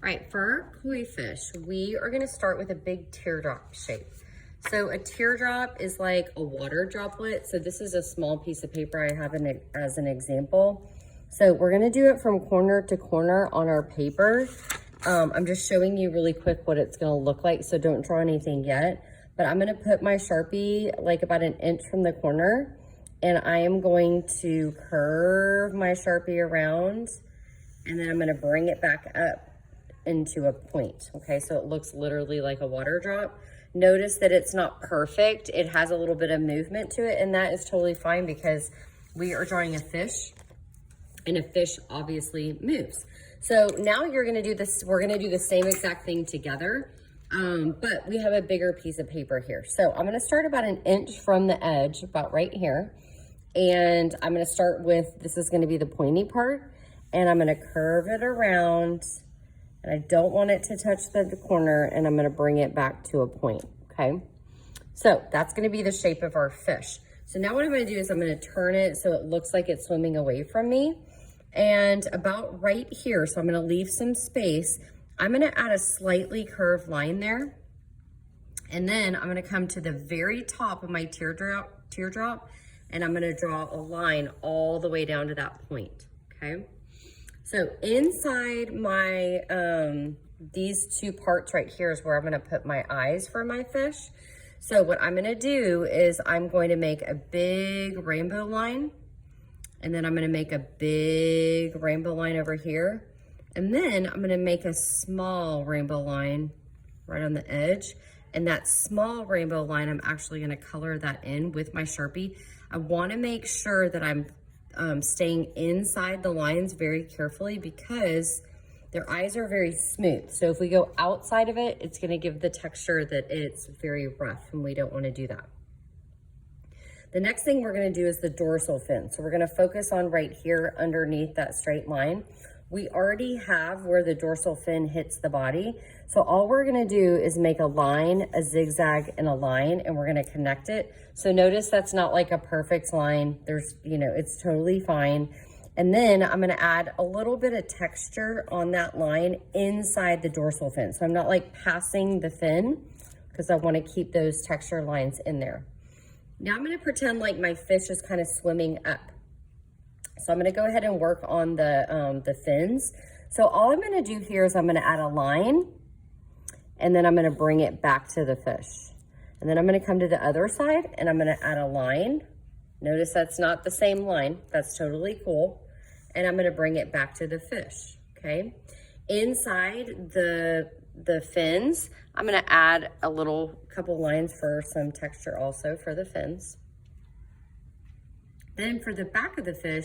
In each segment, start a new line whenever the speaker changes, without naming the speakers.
All right, for our koi fish, we are gonna start with a big teardrop shape. So a teardrop is like a water droplet. So this is a small piece of paper I have as an example. So we're gonna do it from corner to corner on our paper. I'm just showing you really quick what it's gonna look like, so don't draw anything yet. But I'm gonna put my Sharpie like about an inch from the corner, and I am going to curve my Sharpie around, and then I'm gonna bring it back up into a point, okay? So it looks literally like a water drop. Notice that it's not perfect. It has a little bit of movement to it, and that is totally fine because we are drawing a fish, and a fish obviously moves. So now you're gonna do this, we're gonna do the same exact thing together, but we have a bigger piece of paper here. So I'm gonna start about an inch from the edge, about right here. And I'm gonna start with, this is gonna be the pointy part, and I'm gonna curve it around, and I don't want it to touch the corner, and I'm gonna bring it back to a point, okay? So that's gonna be the shape of our fish. So now what I'm gonna do is I'm gonna turn it so it looks like it's swimming away from me. And about right here, so I'm gonna leave some space, I'm gonna add a slightly curved line there. And then I'm gonna come to the very top of my teardrop, and I'm gonna draw a line all the way down to that point, okay? So inside my, these two parts right here is where I'm gonna put my eyes for my fish. So what I'm gonna do is I'm going to make a big rainbow line, and then I'm gonna make a big rainbow line over here. And then I'm gonna make a small rainbow line right on the edge. And that small rainbow line, I'm actually gonna color that in with my Sharpie. I wanna make sure that I'm staying inside the lines very carefully because their eyes are very smooth. So if we go outside of it, it's gonna give the texture that it's very rough, and we don't wanna do that. The next thing we're gonna do is the dorsal fin. So we're gonna focus on right here underneath that straight line. We already have where the dorsal fin hits the body. So all we're gonna do is make a line, a zigzag, and a line, and we're gonna connect it. So notice that's not like a perfect line. There's, you know, it's totally fine. And then I'm gonna add a little bit of texture on that line inside the dorsal fin. So I'm not like passing the fin because I wanna keep those texture lines in there. Now I'm gonna pretend like my fish is kind of swimming up. So I'm gonna go ahead and work on the fins. So all I'm gonna do here is I'm gonna add a line, and then I'm gonna bring it back to the fish. And then I'm gonna come to the other side, and I'm gonna add a line. Notice that's not the same line. That's totally cool. And I'm gonna bring it back to the fish, okay? Inside the fins, I'm gonna add a couple lines for some texture also for the fins. Then for the back of the fish,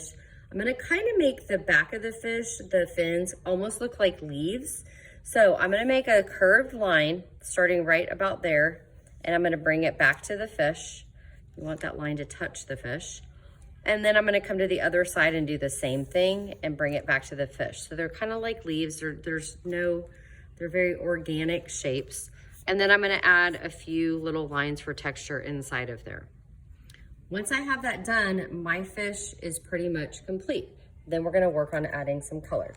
I'm gonna kind of make the back of the fish, the fins, almost look like leaves. So I'm gonna make a curved line starting right about there, and I'm gonna bring it back to the fish. You want that line to touch the fish. And then I'm gonna come to the other side and do the same thing and bring it back to the fish. So they're kind of like leaves. They're very organic shapes. And then I'm gonna add a few little lines for texture inside of there. Once I have that done, my fish is pretty much complete. Then we're gonna work on adding some color.